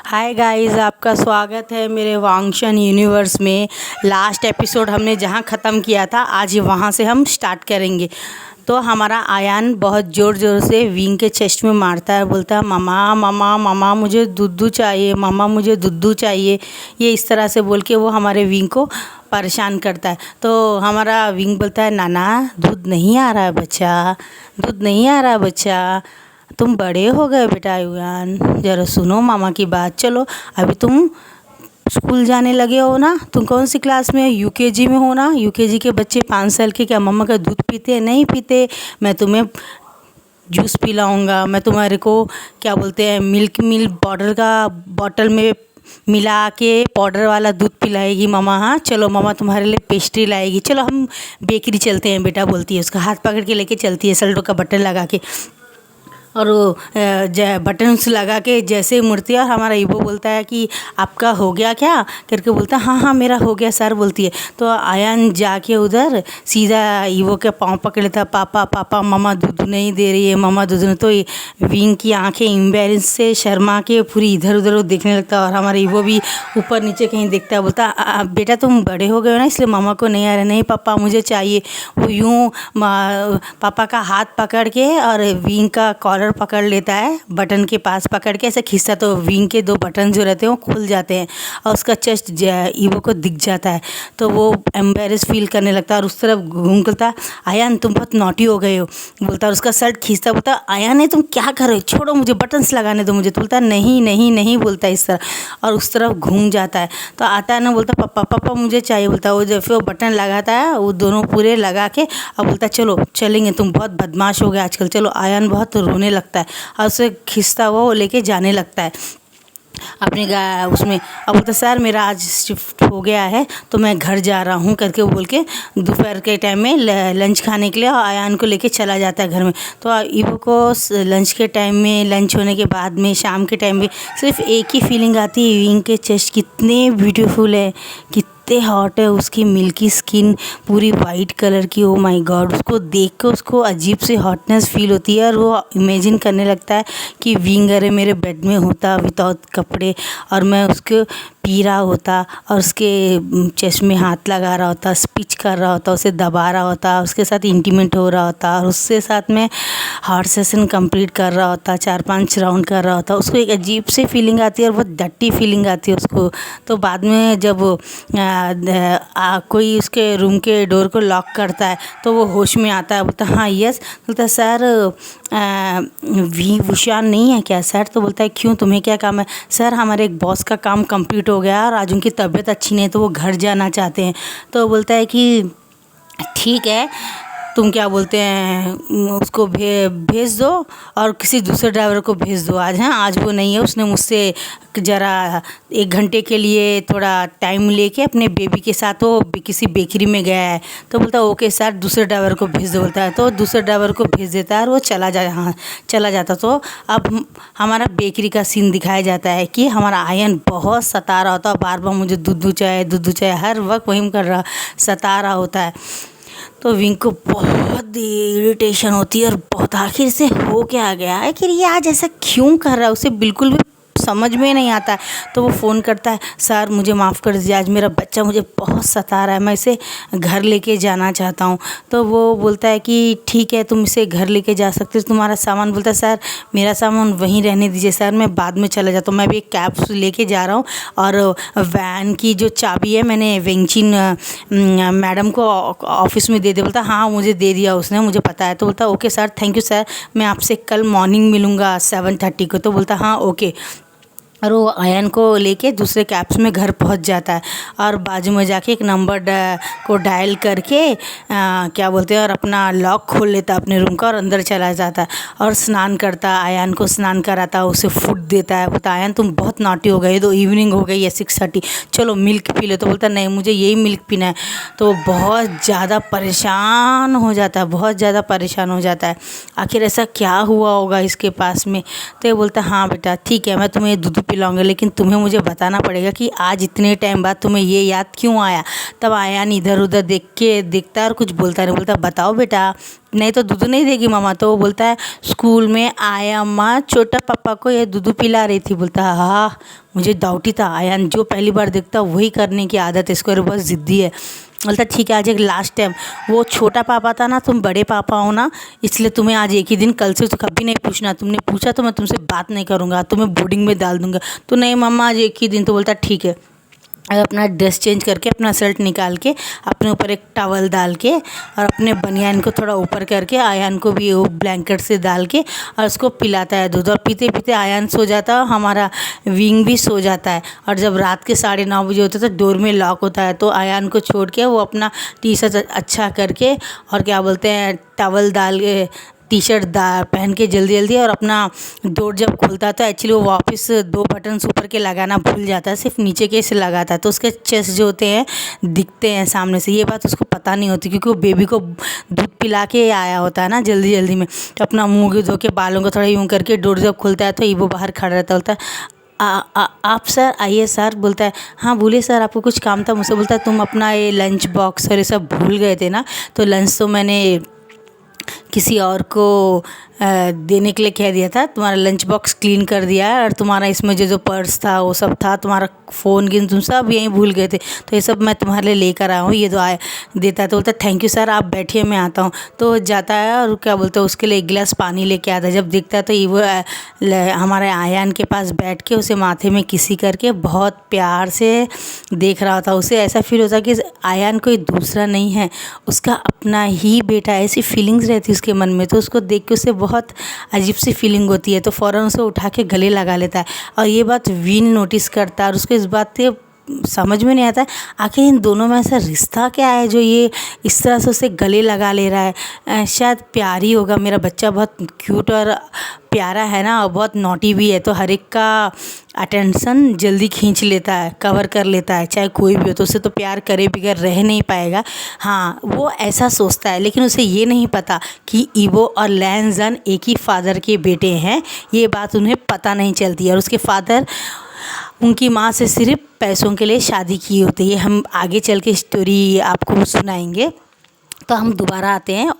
Hi guys, आपका स्वागत है मेरे वांगशन यूनिवर्स में। लास्ट एपिसोड हमने जहाँ ख़त्म किया था, आज वहाँ से हम स्टार्ट करेंगे। तो हमारा आयान बहुत ज़ोर ज़ोर से विंग के चेस्ट में मारता है, बोलता है मामा मामा मामा मुझे दूध चाहिए, मामा मुझे दूध चाहिए। ये इस तरह से बोल के वो हमारे विंग को परेशान करता है। तो हमारा विंग बोलता है नाना दूध नहीं आ रहा है बच्चा, दूध नहीं आ रहा है बच्चा, तुम बड़े हो गए बेटा युवान, ज़रा सुनो मामा की बात। चलो अभी तुम स्कूल जाने लगे हो ना, तुम कौन सी क्लास में हो? यूकेजी में हो ना। यूकेजी के बच्चे 5 साल के क्या मम्मा का दूध पीते? नहीं पीते। मैं तुम्हें जूस पिलाऊंगा, मैं तुम्हारे को क्या बोलते हैं मिल्क पाउडर का बॉटल में मिला के पाउडर वाला दूध पिलाएगी मम्मा। हाँ चलो मम्मा तुम्हारे लिए पेस्ट्री लाएगी, चलो हम बेकरी चलते हैं बेटा, बोलती है। उसका हाथ पकड़ के लेके चलती है, सल्टो का बटन लगा के, और वो बटन्स लगा के जैसे ही मुड़ती है, और हमारा ईवो बोलता है कि आपका हो गया क्या करके बोलता है हाँ हाँ मेरा हो गया सर, बोलती है। तो आयान जाके उधर सीधा ईवो के पाँव पकड़ लेता, पापा पापा मम्मा दूध नहीं दे रही है, मम्मा दूध नहीं। तो विंग की आंखें एम्बेरेंस से शर्मा के पूरी इधर उधर देखने लगता, और हमारा ईवो भी ऊपर नीचे कहीं देखता है, बोलता बेटा तुम बड़े हो गए हो ना, इसलिए मम्मा को नहीं आ रहा। नहीं पापा मुझे चाहिए। वो यूँ पापा का हाथ पकड़ के और विंग का कॉलर पकड़ लेता है, बटन के पास पकड़ के ऐसे खींचता, तो विंग के 2 बटन जो रहते हैं वो खुल जाते हैं और उसका चेस्ट ईवो को दिख जाता है। तो वो एम्बेरस फील करने लगता है और उस तरफ घूमता, आयान तुम बहुत नॉटी हो गए हो, बोलता है। उसका शर्ट खींचता, बोलता आयान तुम क्या कर रहे हो, छोड़ो मुझे, बटन्स लगाने दो मुझे। तो बोलता नहीं नहीं नहीं, बोलता है इस तरह, और उस तरफ घूम जाता है। तो आता है ना, बोलता पापा पापा मुझे चाहिए, बोलता है। वो जब फिर वो बटन लगाता है, वो दोनों पूरे लगा के, और बोलता है चलो चलेंगे, तुम बहुत बदमाश हो गए आजकल, चलो। आयान बहुत रोने लगता है और उसे खींचता हुआ वो लेके जाने लगता है अपने उसमें। अब बोलता सर मेरा आज शिफ्ट हो गया है तो मैं घर जा रहा हूँ करके वो बोल के दोपहर के टाइम में लंच खाने के लिए आयान को लेके चला जाता है घर में। तो ईवो को लंच के टाइम में, लंच होने के बाद में, शाम के टाइम में सिर्फ एक ही फीलिंग आती है, विंग के चेस्ट कितने ब्यूटीफुल है, कितने हॉट है, उसकी मिल्की स्किन पूरी वाइट कलर की। ओ माय गॉड, उसको देख के उसको अजीब सी हॉटनेस फील होती है, और वो इमेजिन करने लगता है कि विंग अरे मेरे बेड में होता विदाउट कपड़े, और मैं उसको पी रहा होता, और उसके चेस्ट में हाथ लगा रहा होता, स्पीच कर रहा होता, उसे दबा रहा होता, उसके साथ इंटीमेट हो रहा होता, और उससे साथ में हार्ट सेशन कंप्लीट कर रहा होता, 4-5 राउंड कर रहा होता। उसको एक अजीब सी फीलिंग आती है और बहुत डट्टी फीलिंग आती है उसको। तो बाद में जब कोई उसके रूम के डोर को लॉक करता है तो वो होश में आता है, बोलता हाँ यस, बोलता सर विशान नहीं है क्या सर? तो बोलता है क्यों, तुम्हें क्या काम है? सर हमारे एक बॉस का काम कंप्लीट हो गया और आज उनकी तबीयत अच्छी नहीं है तो वो घर जाना चाहते हैं। तो बोलता है कि ठीक है, तुम क्या बोलते हैं उसको भेज दो और किसी दूसरे ड्राइवर को भेज दो आज। हाँ आज वो नहीं है, उसने मुझसे ज़रा 1 घंटे के लिए थोड़ा टाइम लेके अपने बेबी के साथ वो किसी बेकरी में गया है। तो बोलता है ओके सर दूसरे ड्राइवर को भेज दो, बोलता है। तो दूसरे ड्राइवर को भेज देता है और वो चला जाता। तो अब हमारा बेकरी का सीन दिखाया जाता है कि हमारा आयन बहुत सता रहा होता है, बार बार मुझे दूध चाहिए, हर वक्त वही कर रहा, सता रहा होता है। तो विंग को बहुत इरिटेशन होती है और बहुत आखिर से हो क्या गया है कि ये आज ऐसा क्यों कर रहा है, उसे बिल्कुल भी समझ में नहीं आता है। तो वो फ़ोन करता है, सर मुझे माफ़ कर दीजिए, आज मेरा बच्चा मुझे बहुत सता रहा है, मैं इसे घर लेके जाना चाहता हूँ। तो वो बोलता है कि ठीक है तुम इसे घर लेके जा सकते हो, तुम्हारा सामान। बोलता है सर मेरा सामान वहीं रहने दीजिए सर, मैं बाद में चला जाता हूँ, मैं भी एक कैब लेके जा रहा हूँ, और वैन की जो चाबी है मैंने वेंगचिन मैडम को ऑफिस में दे दिया। बोलता हाँ मुझे दे दिया उसने, मुझे पता है। तो बोलता okay sir thank you sir, मैं आपसे कल मॉर्निंग मिलूँगा 7:30 को। तो बोलता हाँ ओके, और वो आयन को लेके दूसरे कैब्स में घर पहुंच जाता है, और बाजू में जाके एक नंबर को डायल करके क्या बोलते हैं, और अपना लॉक खोल लेता है अपने रूम का और अंदर चला जाता है, और स्नान करता है, आयन को स्नान कराता है, उसे फूड देता है। बोलता आयन तुम बहुत नॉटी हो गई, तो इवनिंग हो गई है 6:30, चलो मिल्क पी लो। तो बोलता नहीं मुझे यही मिल्क पीना है। तो बहुत ज़्यादा परेशान हो जाता है, बहुत ज़्यादा परेशान हो जाता है, आखिर ऐसा क्या हुआ होगा इसके पास में। तो ये बोलता हाँ बेटा ठीक है, मैं तुम्हें दूध पिलाऊंगा, लेकिन तुम्हें मुझे बताना पड़ेगा कि आज इतने टाइम बाद तुम्हें ये याद क्यों आया। तब आयान इधर उधर देखता है और कुछ बोलता नहीं। बोलता बताओ बेटा, नहीं तो दूध नहीं देगी मामा। तो वो बोलता है स्कूल में आया अम्मा छोटा पापा को ये दूध पिला रही थी। बोलता है हाँ, मुझे डाउट ही था। आयान जो पहली बार देखता वही करने की आदत है इसको, और बहुत ज़िद्दी है। बोलता ठीक है, आज एक लास्ट टाइम। वो छोटा पापा था ना, तुम बड़े पापा हो ना, इसलिए तुम्हें आज एक ही दिन, कल से तो कभी नहीं पूछना। तुमने पूछा तो मैं तुमसे बात नहीं करूँगा, तुम्हें बोर्डिंग में डाल दूँगा। तो नहीं मम्मा, आज एक ही दिन। तो बोलता ठीक है। अपना ड्रेस चेंज करके, अपना शर्ट निकाल के, अपने ऊपर एक टॉवल डाल के, और अपने बनियान को थोड़ा ऊपर करके आयान को भी वो ब्लैंकेट से डाल के और उसको पिलाता है दूध। और पीते पीते आयान सो जाता है, हमारा विंग भी सो जाता है। और जब रात के 9:30 बजे होते तो डोर में लॉक होता है, तो आयान को छोड़ के वो अपना टी शर्ट अच्छा करके और क्या बोलते हैं टॉवल डाल के, टी शर्ट पहन के जल्दी जल्दी, और अपना डोर जब खुलता है तो एक्चुअली वो वापस 2 बटन्स ऊपर के लगाना भूल जाता है, सिर्फ नीचे के से लगाता है। तो उसके चेस्ट जो होते हैं दिखते हैं सामने से। ये बात उसको पता नहीं होती क्योंकि वो बेबी को दूध पिला के आया होता है ना जल्दी जल्दी में। तो अपना मुँह धो के, बालों को थोड़ा यूँ करके, डोर जब खुलता है तो ईवो बाहर खड़ा रहता होता है। आप सर आइए सर। बोलता है हाँ बोलिए सर, आपको कुछ काम था मुझसे। बोलता है तुम अपना ये लंच बॉक्स और ये सब भूल गए थे ना, तो लंच तो मैंने किसी और को देने के लिए कह दिया था। तुम्हारा लंच बॉक्स क्लीन कर दिया है, और तुम्हारा इसमें जो जो पर्स था वो सब था, तुम्हारा फ़ोन गिन, तुम सब यहीं भूल गए थे, तो ये सब मैं तुम्हारे लिए लेकर आया हूँ। ये तो आया देता है। तो बोलता है थैंक यू सर, आप बैठिए मैं आता हूँ। तो जाता है और क्या बोलते हैं उसके लिए एक गिलास पानी लेके आता है। जब देखता है तो ये वो हमारे आयान के पास बैठ के उसे माथे में किसी करके बहुत प्यार से देख रहा था। उसे ऐसा फील होता कि आयान कोई दूसरा नहीं है, उसका अपना ही बेटा है। ऐसी फीलिंग्स रहती है उसके मन में। तो उसको देख के उसे बहुत अजीब सी फीलिंग होती है, तो फ़ौरन उसे उठा के गले लगा लेता है। और ये बात विन नोटिस करता है, और उसको इस बात से समझ में नहीं आता है आखिर इन दोनों में ऐसा रिश्ता क्या है जो ये इस तरह से उसे गले लगा ले रहा है। शायद प्यार ही होगा, मेरा बच्चा बहुत क्यूट और प्यारा है ना, और बहुत नॉटी भी है, तो हर एक का अटेंशन जल्दी खींच लेता है, कवर कर लेता है, चाहे कोई भी हो। तो उसे तो प्यार करे बगैर रह नहीं पाएगा। हाँ, वो ऐसा सोचता है, लेकिन उसे ये नहीं पता कि ईवो और लैनजन एक ही फादर के बेटे हैं। ये बात उन्हें पता नहीं चलती है। और उसके फादर उनकी माँ से सिर्फ पैसों के लिए शादी की होती है। हम आगे चल के स्टोरी आपको सुनाएंगे। तो हम दोबारा आते हैं।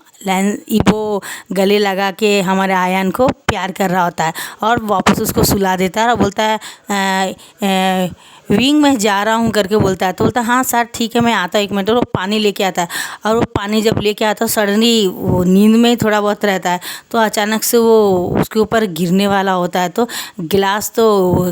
ईवो गले लगा के हमारे आयान को प्यार कर रहा होता है, और वापस उसको सुला देता है और बोलता है विंग में जा रहा हूँ करके बोलता है। तो बोलता है हाँ सर ठीक है मैं आता हूँ 1 मिनट। और वो पानी लेके आता है, और वो पानी जब लेके आता है सडनली वो नींद में ही थोड़ा बहुत रहता है, तो अचानक से वो उसके ऊपर गिरने वाला होता है। तो गिलास तो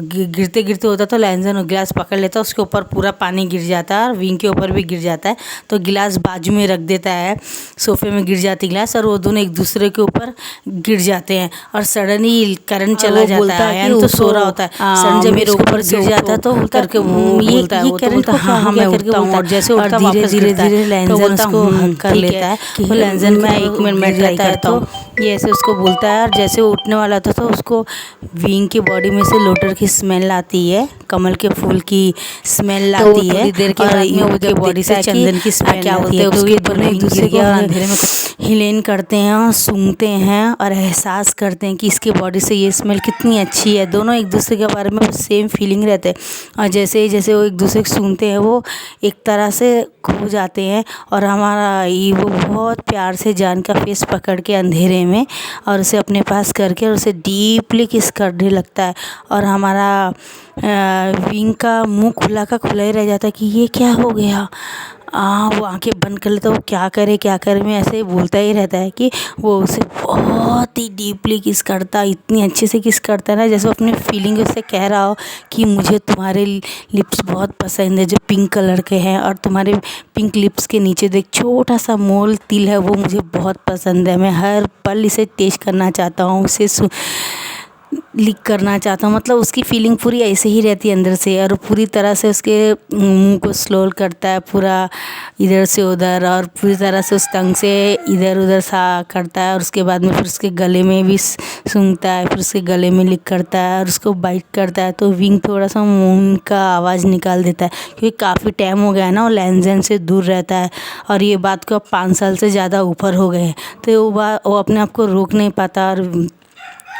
गिरते गिरते होता है, तो लैंजन गिलास पकड़ लेता है, उसके ऊपर पूरा पानी गिर जाता है और विंग के ऊपर भी गिर जाता है। तो गिलास बाजू में रख देता है, सोफे में गिर जाती गिलास, और वो दोनों एक दूसरे के ऊपर गिर जाते हैं। और सडनली करंट चला जाता है। आयान तो सो रहा होता है, सडन जब मेरे ऊपर गिर जाता है तो करके वो बोलता है, वो तो बोलता है हाँ हाँ मैं उठता हूँ। और जैसे उठता धीरे धीरे धीरे लैंजन उसको हक कर लेता है। वो लैंजन मैं 1 मिनट में ट्राई करता हूँ, ये ऐसे उसको बोलता है। और जैसे वो उठने वाला था तो उसको विंग की बॉडी में से लोटर की स्मेल आती है, कमल के फूल की स्मेल आती है, देर के बाद में उसके बॉडी से चंदन की स्मेल क्या होती है। तो ये दोनों एक दूसरे के अंधेरे में हिलेन करते हैं और सूंघते हैं और एहसास करते हैं कि इसके बॉडी से ये स्मेल कितनी अच्छी है। दोनों एक दूसरे के बारे में सेम फीलिंग रहते हैं, और जैसे ही वो एक दूसरे को सूंघते हैं वो एक तरह से खो जाते हैं। और हमारा ये वो बहुत प्यार से जान का फेस पकड़ के अंधेरे में और उसे अपने पास करके और उसे डीपली किस करने लगता है। और हमारा विंग का मुंह खुला का खुला ही रह जाता है कि ये क्या हो गया। वो आंखें बंद कर लेता, वो क्या करे मैं ऐसे ही बोलता ही रहता है कि वो उसे बहुत ही डीपली किस करता, इतनी अच्छे से किस करता है ना, जैसे वो अपनी फीलिंग उससे कह रहा हो कि मुझे तुम्हारे लिप्स बहुत पसंद है जो पिंक कलर के हैं, और तुम्हारे पिंक लिप्स के नीचे देख छोटा सा मोल तिल है, वो मुझे बहुत पसंद है। मैं हर पल इसे टेस्ट करना चाहता हूँ, उसे लिक करना चाहता हूँ। मतलब उसकी फीलिंग पूरी ऐसे ही रहती है अंदर से, और पूरी तरह से उसके मुंह को स्लोल करता है पूरा इधर से उधर, और पूरी तरह से उस टंग से इधर उधर सा करता है। और उसके बाद में फिर उसके गले में भी सूंघता है, फिर उसके गले में लिक करता है और उसको बाइट करता है। तो विंग थोड़ा सा मुंह का आवाज़ निकाल देता है, क्योंकि काफ़ी टाइम हो गया है ना वो लैंजन से दूर रहता है, और ये बात को अब 5 साल से ज़्यादा ऊपर हो गए हैं। तो वो अपने आप को रोक नहीं पाता, और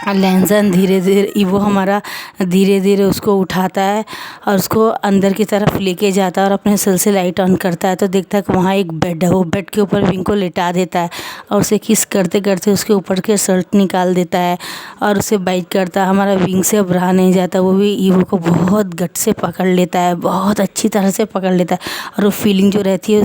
लैंसन धीरे धीरे ईवो हमारा धीरे धीरे उसको उठाता है और उसको अंदर की तरफ लेके जाता है और अपने सेल से लाइट ऑन करता है तो देखता है कि वहाँ एक बेड है। वो बेड के ऊपर विंग को लिटा देता है और उसे किस करते करते उसके ऊपर के शर्ट निकाल देता है और उसे बाइट करता है। हमारा विंग से अब रहा नहीं जाता, वो भी ईवो को बहुत गट से पकड़ लेता है, बहुत अच्छी तरह से पकड़ लेता है और वो फीलिंग जो रहती है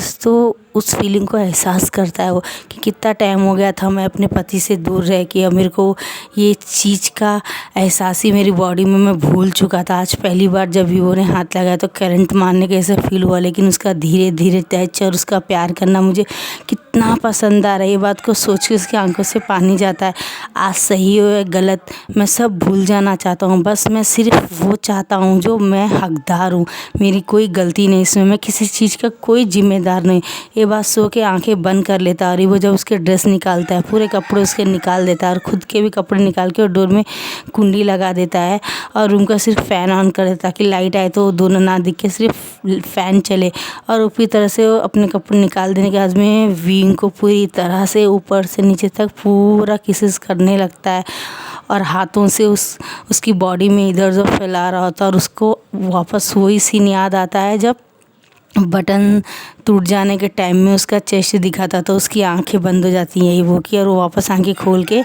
उस फीलिंग को एहसास करता है वो कि कितना टाइम हो गया था मैं अपने पति से दूर रह के, और मेरे को ये चीज़ का एहसास ही मेरी बॉडी में मैं भूल चुका था। आज पहली बार जब वीवो ने हाथ लगाया तो करंट मारने के ऐसा फील हुआ, लेकिन उसका धीरे धीरे टच और उसका प्यार करना मुझे कितना पसंद आ रहा है। ये बात को सोच के उसकी आंखों से पानी जाता है। आज सही हो या गलत मैं सब भूल जाना चाहता हूँ, बस मैं सिर्फ वो चाहता हूँ जो मैं हकदार हूँ, मेरी कोई गलती नहीं इसमें, मैं किसी चीज़ का कोई जिम्मेदार नहीं। ये बात सो के आंखें बंद कर लेता है और वो जब उसके ड्रेस निकालता है, पूरे कपड़े उसके निकाल देता है और खुद के भी कपड़े निकाल के और डोर में कुंडी लगा देता है और रूम का सिर्फ फ़ैन ऑन कर देता है ताकि लाइट आए तो दोनों ना दिख के सिर्फ फ़ैन चले। और ऊपरी तरह से वो अपने कपड़े निकाल देने के बाद में विंग को पूरी तरह से ऊपर से नीचे तक पूरा किसेस करने लगता है और हाथों से उसकी बॉडी में इधर उधर फैला रहा होता है। और उसको वापस वही सीन याद आता है जब बटन टूट जाने के टाइम में उसका चेस्ट दिखाता तो उसकी आंखें बंद हो जाती हैं ईवो की, और वो वापस आंखें खोल के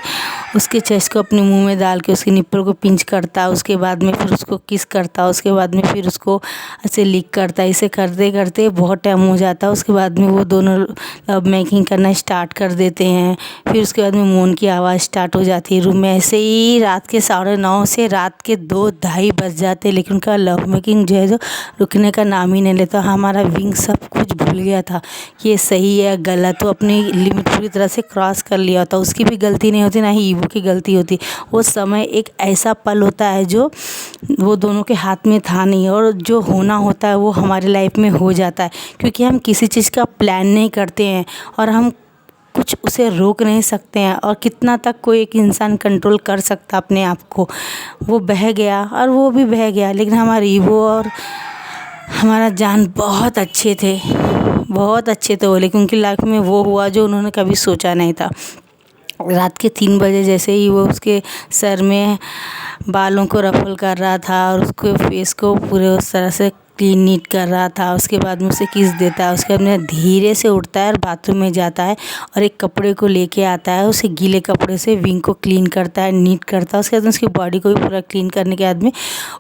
उसके चेस्ट को अपने मुंह में डाल के उसके निप्पल को पिंच करता है। उसके बाद में फिर उसको किस करता है, उसके बाद में फिर उसको ऐसे लिक करता है। इसे करते करते बहुत टाइम हो जाता है। उसके बाद में वो दोनों लव मेकिंग करना स्टार्ट कर देते हैं। फिर उसके बाद में मौन की आवाज़ स्टार्ट हो जाती है रूम में। ऐसे ही रात के 9:30 से रात के 2-2:30 बज जाते, लेकिन उनका लव मेकिंग जो है जो रुकने का नाम ही नहीं लेता। हमारा विंग सब कुछ भूल गया था कि ये सही है गलत, तो अपनी लिमिट पूरी तरह से क्रॉस कर लिया होता। उसकी भी गलती नहीं होती, ना ही ईवो की गलती होती। वो समय एक ऐसा पल होता है जो वो दोनों के हाथ में था नहीं, और जो होना होता है वो हमारी लाइफ में हो जाता है, क्योंकि हम किसी चीज़ का प्लान नहीं करते हैं और हम कुछ उसे रोक नहीं सकते हैं। और कितना तक कोई एक इंसान कंट्रोल कर सकता अपने आप को। वो बह गया और वो भी बह गया, लेकिन हमारे ईवो और हमारा जान बहुत अच्छे थे, बहुत अच्छे थे वो, लेकिन उनकी लाइफ में वो हुआ जो उन्होंने कभी सोचा नहीं था। रात के 3 बजे जैसे ही वो उसके सर में बालों को रफल कर रहा था और उसके फेस को पूरे उस तरह से क्लीन नीट कर रहा था, उसके बाद में उसे किस देता है। उसके बाद में धीरे से उठता है और बाथरूम में जाता है और एक कपड़े को लेके आता है, उसे गीले कपड़े से विंग को क्लीन करता है, नीट करता है। उसके बाद में उसकी बॉडी को भी पूरा क्लीन करने के बाद में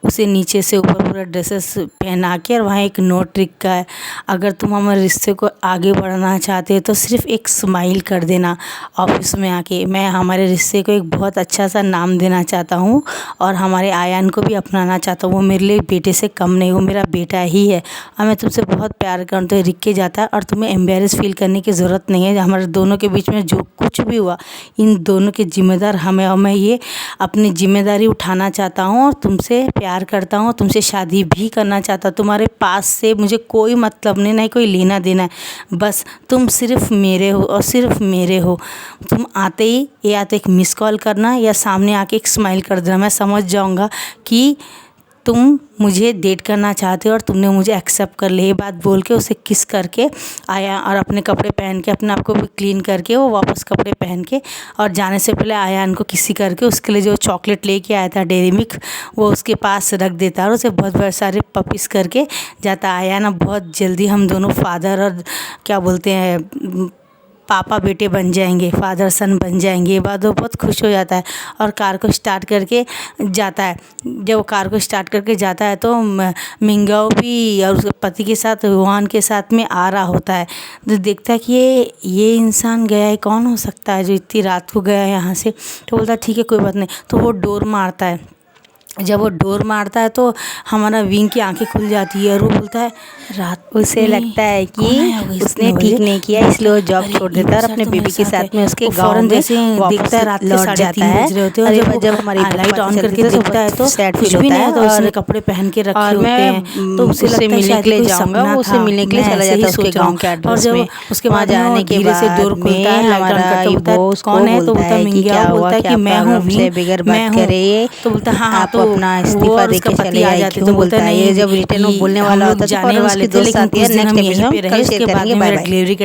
उसे नीचे से ऊपर पूरा ड्रेसेस पहना के, और वहाँ एक नोट ट्रिक का है, अगर तुम हमारे रिश्ते को आगे बढ़ाना चाहते हो तो सिर्फ एक स्माइल कर देना ऑफिस में आके। मैं हमारे रिश्ते को एक बहुत अच्छा सा नाम देना चाहता हूँ और हमारे आयान को भी अपनाना चाहता हूँ। वो मेरे लिए बेटे से कम नहीं, वो मेरा बेटा ही है और मैं तुमसे बहुत प्यार करता हूँ। तो रिक के जाता है और तुम्हें एम्बेरस फील करने की ज़रूरत नहीं है। हमारे दोनों के बीच में जो कुछ भी हुआ इन दोनों के जिम्मेदार हमें, और मैं ये अपनी जिम्मेदारी उठाना चाहता हूँ और तुमसे प्यार करता हूँ, तुमसे शादी भी करना चाहता हूँ। तुम्हारे पास से मुझे कोई मतलब नहीं, ना कोई लेना देना है, बस तुम सिर्फ मेरे हो और सिर्फ मेरे हो। तुम आते ही या तो एक मिस कॉल करना या सामने आके एक स्माइल कर देना, मैं समझ जाऊँगा कि तुम मुझे डेट करना चाहते हो और तुमने मुझे एक्सेप्ट कर लिया। ये बात बोल के उसे किस करके आया और अपने कपड़े पहन के अपने आप को भी क्लीन करके वो वापस कपड़े पहन के और जाने से पहले आयान को किसी करके उसके लिए जो चॉकलेट लेके आया था डेयरी मिल्क वो उसके पास रख देता है और उसे बहुत सारे पपीस करके जाता। आया ना बहुत जल्दी हम दोनों फादर और क्या बोलते हैं पापा बेटे बन जाएंगे, फादर सन बन जाएंगे। ये बात वो बहुत खुश हो जाता है और कार को स्टार्ट करके जाता है। जब वो कार को स्टार्ट करके जाता है तो मिंगाओ भी और उसके पति के साथ रोहान के साथ में आ रहा होता है। तो देखता है कि ये इंसान गया है, कौन हो सकता है जो इतनी रात को गया है यहाँ से। तो बोलता है ठीक है कोई बात नहीं। तो वो डोर मारता है। जब वो डोर मारता है तो हमारा विंग की आंखें खुल जाती है और वो बोलता है रात उसे लगता है कि उसने ठीक नहीं किया, इसलिए वो जॉब छोड़ देता है और अपने बेबी के साथ में उसके गांव में दिखता है। रात के 3:30 बज रहे होते हैं और जब हमारी लाइट ऑन करके दिखता है तो सैड कुछ फील भी होता नहीं है होता, और उसने कपड़े पहन के रखे और होते मैं हैं। तो उसे उससे मिलने के लिए जाऊंगा, वो उससे मिलने के लिए चला जाता है उसके गांव के एड्रेस में। उसके वहाँ बाद जाने के धीरे से डोर बाद खुलता है, में लाइट ऑन हमारा करके वो उसको कौन है तो बोलता बोलता है कि मिंगिया, क्या बोलता हुआ, है कि क्या मैं हूँ प्रॉब्लम से बिगर बात करे तो बोलता है हाँ आप तो अपना वो इस्तीफा और दे उसका के पति चले आ आए। जाते क्यों तो बोलता बोलता है नहीं ये जब रिटर्न वो बोलने वाला हम होता लोग है तो जाने फौरन वाले उसके थे, दोस्त लेकिन आती कुछ है दिन नेक्स्ट हम यहीं एपिसोड पे रहे। कल उसके शेयर बाद करेंगे। में बाय मेरा बाय। डिलीवरी